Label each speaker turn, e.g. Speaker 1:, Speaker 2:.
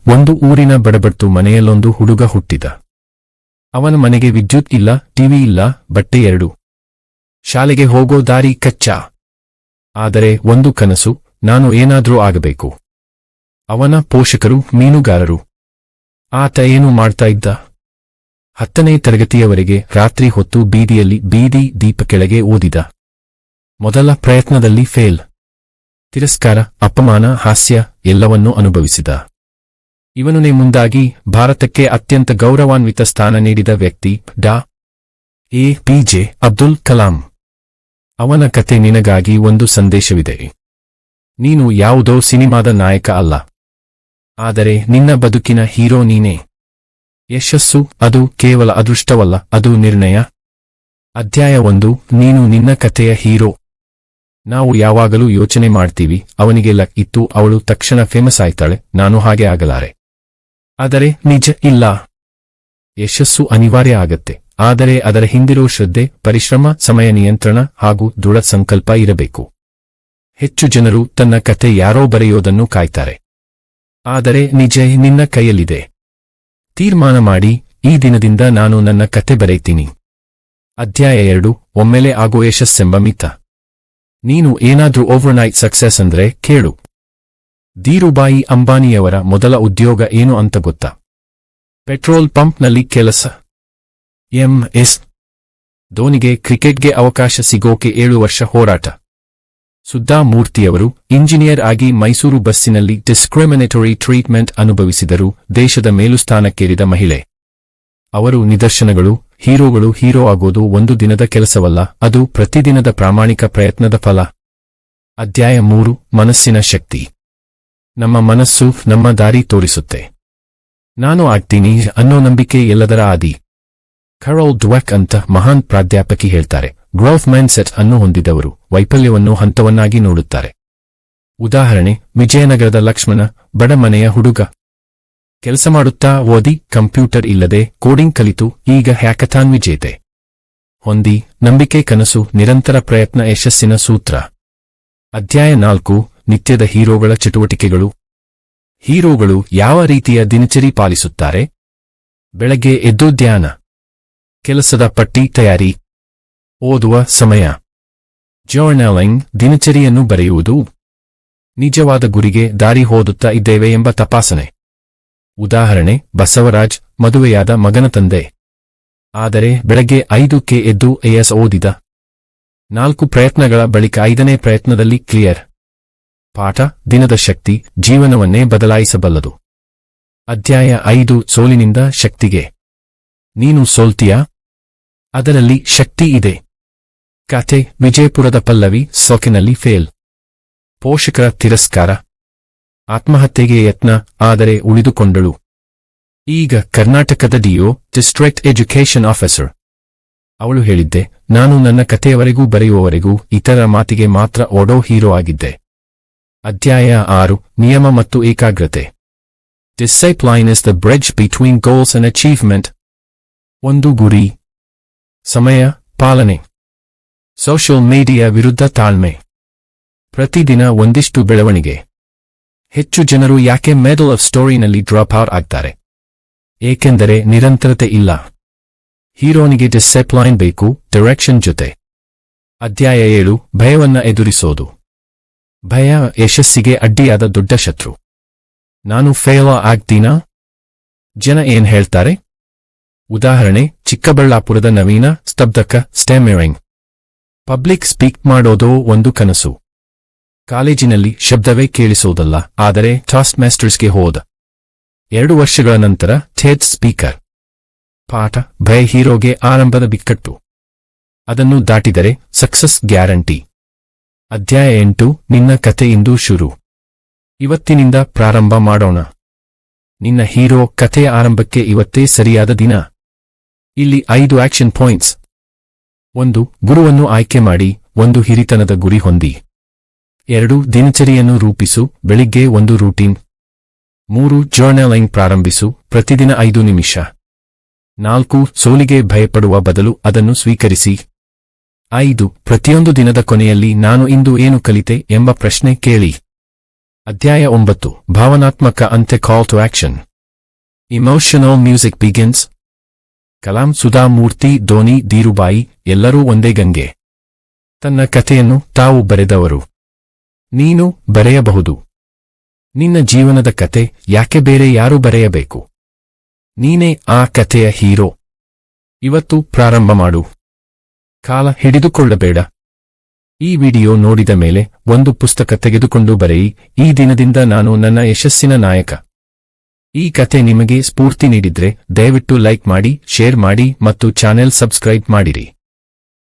Speaker 1: ಒಂದು ಊರಿನ ಬಡಬಡ್ತು ಮನೆಯಲ್ಲೊಂದು ಹುಡುಗ ಹುಟ್ಟಿದ. ಅವನ ಮನೆಗೆ ವಿದ್ಯುತ್ ಇಲ್ಲ, ಟಿವಿ ಇಲ್ಲ, ಬಟ್ಟೆ 2. ಶಾಲೆಗೆ ಹೋಗೋ ದಾರಿ ಕಚ್ಚಾ. ಆದರೆ ಒಂದು ಕನಸು, ನಾನು ಏನಾದ್ರೂ ಆಗಬೇಕು. ಅವನ ಪೋಷಕರು ಮೀನುಗಾರರು. ಆತ ಏನು ಮಾಡ್ತಾ ಇದ್ದ? 10ನೇ ತರಗತಿಯವರೆಗೆ ರಾತ್ರಿ ಹೊತ್ತು ಬೀದಿಯಲ್ಲಿ ಬೀದಿ ದೀಪ ಕೆಳಗೆ ಓದಿದ. ಮೊದಲ ಪ್ರಯತ್ನದಲ್ಲಿ ಫೇಲ್. ತಿರಸ್ಕಾರ, ಅಪಮಾನ, ಹಾಸ್ಯ ಎಲ್ಲವನ್ನೂ ಅನುಭವಿಸಿದ. ಇವನೇ ಮುಂದಾಗಿ ಭಾರತಕ್ಕೆ ಅತ್ಯಂತ ಗೌರವಾನ್ವಿತ ಸ್ಥಾನ ನೀಡಿದ ವ್ಯಕ್ತಿ ಡಾ. APJ ಅಬ್ದುಲ್ ಕಲಾಂ. ಅವನ ಕತೆ ನಿನಗಾಗಿ ಒಂದು ಸಂದೇಶವಿದೆ. ನೀನು ಯಾವುದೋ ಸಿನಿಮಾದ ನಾಯಕ ಅಲ್ಲ. ಆದರೆ ನಿನ್ನ ಬದುಕಿನ ಹೀರೋ ನೀನೇ. ಯಶಸ್ಸು ಅದು ಕೇವಲ ಅದೃಷ್ಟವಲ್ಲ, ಅದು ನಿರ್ಣಯ. ಅಧ್ಯಾಯ 1. ನೀನು ನಿನ್ನ ಕಥೆಯ ಹೀರೋ. ನಾವು ಯಾವಾಗಲೂ ಯೋಚನೆ ಮಾಡ್ತೀವಿ, ಅವನಿಗೆ ಲಕ್ ಇತ್ತು, ಅವಳು ತಕ್ಷಣ ಫೇಮಸ್ ಆಯ್ತಾಳೆ, ನಾನು ಹಾಗೆ ಆಗಲಾರೆ. ಆದರೆ ನಿಜ ಇಲ್ಲ. ಯಶಸ್ಸು ಅನಿವಾರ್ಯ ಆಗತ್ತೆ, ಆದರೆ ಅದರ ಹಿಂದಿರೋ ಶ್ರದ್ಧೆ, ಪರಿಶ್ರಮ, ಸಮಯ ನಿಯಂತ್ರಣ ಹಾಗೂ ದೃಢ ಸಂಕಲ್ಪ ಇರಬೇಕು. ಹೆಚ್ಚು ಜನರು ತನ್ನ ಕಥೆ ಯಾರೋ ಬರೆಯೋದನ್ನು ಕಾಯ್ತಾರೆ. ಆದರೆ ನಿಜ ನಿನ್ನ ಕೈಯಲ್ಲಿದೆ. ತೀರ್ಮಾನ ಮಾಡಿ, ಈ ದಿನದಿಂದ ನಾನು ನನ್ನ ಕಥೆ ಬರೆಯುತ್ತೀನಿ. ಅಧ್ಯಾಯ 2. ಒಮ್ಮೆಲೆ ಆಗೋ ಯಶಸ್ಸೆಂಬ ಮಿಥ. ನೀನು ಏನಾದ್ರೂ ಓವರ್ನೈಟ್ ಸಕ್ಸೆಸ್ ಅಂದ್ರೆ ಕೇಳು. ಧೀರುಭಾಯಿ ಅಂಬಾನಿಯವರ ಮೊದಲ ಉದ್ಯೋಗ ಏನು ಅಂತ ಗೊತ್ತಾ? ಪೆಟ್ರೋಲ್ ಪಂಪ್ನಲ್ಲಿ ಕೆಲಸ. MS ಧೋನಿಗೆ ಕ್ರಿಕೆಟ್ಗೆ ಅವಕಾಶ ಸಿಗೋಕೆ 7 ವರ್ಷ ಹೋರಾಟ. ಸುಧಾ ಮೂರ್ತಿಯವರು ಇಂಜಿನಿಯರ್ ಆಗಿ ಮೈಸೂರು ಬಸ್ಸಿನಲ್ಲಿ ಡಿಸ್ಕ್ರಿಮಿನೇಟರಿ ಟ್ರೀಟ್ಮೆಂಟ್ ಅನುಭವಿಸಿದರೂ ದೇಶದ ಮೇಲುಸ್ಥಾನಕ್ಕೇರಿದ ಮಹಿಳೆ. ಅವರು ನಿದರ್ಶನಗಳು. ಹೀರೋಗಳು. ಹೀರೋ ಆಗೋದು ಒಂದು ದಿನದ ಕೆಲಸವಲ್ಲ, ಅದು ಪ್ರತಿದಿನದ ಪ್ರಾಮಾಣಿಕ ಪ್ರಯತ್ನದ ಫಲ. ಅಧ್ಯಾಯ 3. ಮನಸ್ಸಿನ ಶಕ್ತಿ. ನಮ್ಮ ಮನಸ್ಸು ನಮ್ಮ ದಾರಿ ತೋರಿಸುತ್ತೆ. ನಾನು ಆಗ್ತೀನಿ ಅನ್ನೋ ನಂಬಿಕೆ ಎಲ್ಲದರ ಆದಿ. ಕರೋಲ್ ಡ್ವೆಕ್ ಅಂತ ಮಹಾನ್ ಪ್ರಾಧ್ಯಾಪಕಿ ಹೇಳ್ತಾರೆ, ಗ್ರೋತ್ ಮೈಂಡ್ಸೆಟ್ ಅನ್ನು ಹೊಂದಿದವರು ವೈಫಲ್ಯವನ್ನು ಹಂತವನ್ನಾಗಿ ನೋಡುತ್ತಾರೆ. ಉದಾಹರಣೆ, ವಿಜಯನಗರದ ಲಕ್ಷ್ಮಣ, ಬಡ ಮನೆಯ ಹುಡುಗ. ಕೆಲಸ ಮಾಡುತ್ತಾ ಓದಿ, ಕಂಪ್ಯೂಟರ್ ಇಲ್ಲದೆ ಕೋಡಿಂಗ್ ಕಲಿತು ಈಗ ಹ್ಯಾಕಥಾನ್ ವಿಜೇತೆ. ಹೊಂದಿ ನಂಬಿಕೆ, ಕನಸು, ನಿರಂತರ ಪ್ರಯತ್ನ ಯಶಸ್ಸಿನ ಸೂತ್ರ. ಅಧ್ಯಾಯ 4. ನಿತ್ಯದ ಹೀರೋಗಳ ಚಟುವಟಿಕೆಗಳು. ಹೀರೋಗಳು ಯಾವ ರೀತಿಯ ದಿನಚರಿ ಪಾಲಿಸುತ್ತಾರೆ? ಬೆಳಗ್ಗೆ ಎದ್ದು ಧ್ಯಾನ, ಕೆಲಸದ ಪಟ್ಟಿ ತಯಾರಿ, ಓದುವ ಸಮಯ, ಜರ್ನಲಿಂಗ್, ದಿನಚರಿಯನ್ನು ಬರೆಯುವುದು, ನಿಜವಾದ ಗುರಿಗೆ ದಾರಿ ಹೋದುತ್ತಾ ಇದ್ದೇವೆ ಎಂಬ ತಪಾಸಣೆ. ಉದಾಹರಣೆ, ಬಸವರಾಜ್ ಮದುವೆಯಾದ ಮಗನ ತಂದೆ. ಆದರೆ ಬೆಳಗ್ಗೆ 5ಕ್ಕೆ ಎದ್ದು AS ಓದಿದ. 4 ಪ್ರಯತ್ನಗಳ ಬಳಿಕ 5ನೇ ಪ್ರಯತ್ನದಲ್ಲಿ ಕ್ಲಿಯರ್. ಪಾಠ: ದಿನದ ಶಕ್ತಿ ಜೀವನವನ್ನೇ ಬದಲಾಯಿಸಬಲ್ಲದು. ಅಧ್ಯಾಯ 5. ಸೋಲಿನಿಂದ ಶಕ್ತಿಗೆ. ನೀನು ಸೋಲ್ತೀಯಾ? ಅದರಲ್ಲಿ ಶಕ್ತಿ ಇದೆ. ಕಥೆ: ವಿಜಯಪುರದ ಪಲ್ಲವಿ ಸೋಕಿನಲ್ಲಿ ಫೇಲ್. ಪೋಷಕರ ತಿರಸ್ಕಾರ. ಆತ್ಮಹತ್ಯೆಗೆ ಯತ್ನ, ಆದರೆ ಉಳಿದುಕೊಂಡಳು. ಈಗ ಕರ್ನಾಟಕದ DO ಡಿಸ್ಟ್ರಿಕ್ಟ್ ಎಜುಕೇಷನ್ ಆಫೀಸರ್. ಅವಳು ಹೇಳಿದ್ದೆ, ನಾನು ನನ್ನ ಕಥೆಯವರೆಗೂ ಬರೆಯುವವರೆಗೂ ಇತರ ಮಾತಿಗೆ ಮಾತ್ರ ಓಡೋ ಹೀರೋ ಆಗಿದ್ದೆ. ಅಧ್ಯಾಯ 6. ನಿಯಮ ಮತ್ತು ಏಕಾಗ್ರತೆ. Discipline is the bridge between goals and achievement. ಒಂದು ಗುರಿ, ಸಮಯ ಪಾಲನೆ, ಸೋಷಿಯಲ್ ಮೀಡಿಯಾ ವಿರುದ್ಧ ತಾಳ್ಮೆ, ಪ್ರತಿದಿನ ಒಂದಿಷ್ಟು ಬೆಳವಣಿಗೆ. ಹೆಚ್ಚು ಜನರು ಯಾಕೆ ಮಿಡಲ್ ಆಫ್ ಸ್ಟೋರಿನಲ್ಲಿ ಡ್ರಾಪ್ ಔಟ್ ಆಗ್ತಾರೆ? ಏಕೆಂದರೆ ನಿರಂತರತೆ ಇಲ್ಲ. ಹೀರೋನಿಗೆ ಡಿಸಿಪ್ಲೈನ್ ಬೇಕು, ಡೈರೆಕ್ಷನ್ ಜೊತೆ. ಅಧ್ಯಾಯ 7. ಭಯವನ್ನ ಎದುರಿಸೋದು. ಭಯ ಯಶಸ್ಸಿಗೆ ಅಡ್ಡಿಯಾದ ದೊಡ್ಡ ಶತ್ರು. ನಾನು ಫೇಲ್ ಆಗ್ತೀನಾ? ಜನ ಏನ್ ಹೇಳ್ತಾರೆ? ಉದಾಹರಣೆ, ಚಿಕ್ಕಬಳ್ಳಾಪುರದ ನವೀನ ಸ್ತಬ್ಧಕ ಸ್ಟೆಮಿರಿಂಗ್. ಪಬ್ಲಿಕ್ ಸ್ಪೀಕ್ ಮಾಡೋದೋ ಒಂದು ಕನಸು. ಕಾಲೇಜಿನಲ್ಲಿ ಶಬ್ದವೇ ಕೇಳಿಸೋದಲ್ಲ, ಆದರೆ ಟಾಸ್ಟ್ ಮಾಸ್ಟರ್ಸ್ಗೆ ಹೋದ. 2 ವರ್ಷಗಳ ನಂತರ ಥೇಟ್ ಸ್ಪೀಕರ್. ಪಾಠ: ಭಯ ಹೀರೋಗೆ ಆರಂಭದ ಬಿಕ್ಕಟ್ಟು. ಅದನ್ನು ದಾಟಿದರೆ ಸಕ್ಸಸ್ ಗ್ಯಾರಂಟಿ. ಅಧ್ಯಾಯ 8. ನಿನ್ನ ಕಥೆಯಿಂದ ಶುರು. ಇವತ್ತಿನಿಂದ ಪ್ರಾರಂಭ ಮಾಡೋಣ. ನಿನ್ನ ಹೀರೋ ಕಥೆಯ ಆರಂಭಕ್ಕೆ ಇವತ್ತೇ ಸರಿಯಾದ ದಿನ. ಇಲ್ಲಿ 5 ಆಕ್ಷನ್ ಪಾಯಿಂಟ್ಸ್. 1. ಗುರುವನ್ನು ಆಯ್ಕೆ ಮಾಡಿ. 1. ಹಿರಿತನದ ಗುರಿ ಹೊಂದಿ. 2. ದಿನಚರಿಯನ್ನು ರೂಪಿಸು. ಬೆಳಿಗ್ಗೆ ಒಂದು ರೂಟೀನ್. 3. ಜರ್ನಲಿಂಗ್ ಪ್ರಾರಂಭಿಸು. ಪ್ರತಿದಿನ 5 ನಿಮಿಷ. 4. ಸೋಲಿಗೆ ಭಯಪಡುವ ಬದಲು ಅದನ್ನು ಸ್ವೀಕರಿಸಿ. 5. ಪ್ರತಿಯೊಂದು ದಿನದ ಕೊನೆಯಲ್ಲಿ ನಾನು ಇಂದು ಏನು ಕಲಿತೆ ಎಂಬ ಪ್ರಶ್ನೆ ಕೇಳಿ. ಅಧ್ಯಾಯ 9 ಭಾವನಾತ್ಮಕ ಅಂತ್ಯ call to action. Emotional music begins. Kalam, Sudha Murthy, Dhoni, Dhirubhai ಎಲ್ಲರೂ ಒಂದೇ ಗಂಗೆ. ತನ್ನ ಕಥೆಯನ್ನು ತಾವು ಬರೆದವರು. ನೀನು ಬರೆಯಬಹುದು. ನಿನ್ನ ಜೀವನದ ಕತೆ ಯಾಕೆ ಬೇರೆ ಯಾರು ಬರೆಯಬೇಕು? ನೀನೇ ಆ ಕಥೆಯ ಹೀರೋ. ಇವತ್ತು ಪ್ರಾರಂಭ ಮಾಡು. ಕಾಲ ಹಿಡಿದುಕೊಳ್ಳಬೇಡ. ಈ ವಿಡಿಯೋ ನೋಡಿದ ಮೇಲೆ ಒಂದು ಪುಸ್ತಕ ತೆಗೆದುಕೊಂಡು ಬರೆಯಿ. ಈ ದಿನದಿಂದ ನಾನು ನನ್ನ ಯಶಸ್ಸಿನ ನಾಯಕ. ಈ ಕಥೆ ನಿಮಗೆ ಸ್ಫೂರ್ತಿ ನೀಡಿದ್ರೆ ದಯವಿಟ್ಟು ಲೈಕ್ ಮಾಡಿ, ಶೇರ್ ಮಾಡಿ ಮತ್ತು ಚಾನೆಲ್ ಸಬ್ಸ್ಕ್ರೈಬ್ ಮಾಡಿರಿ.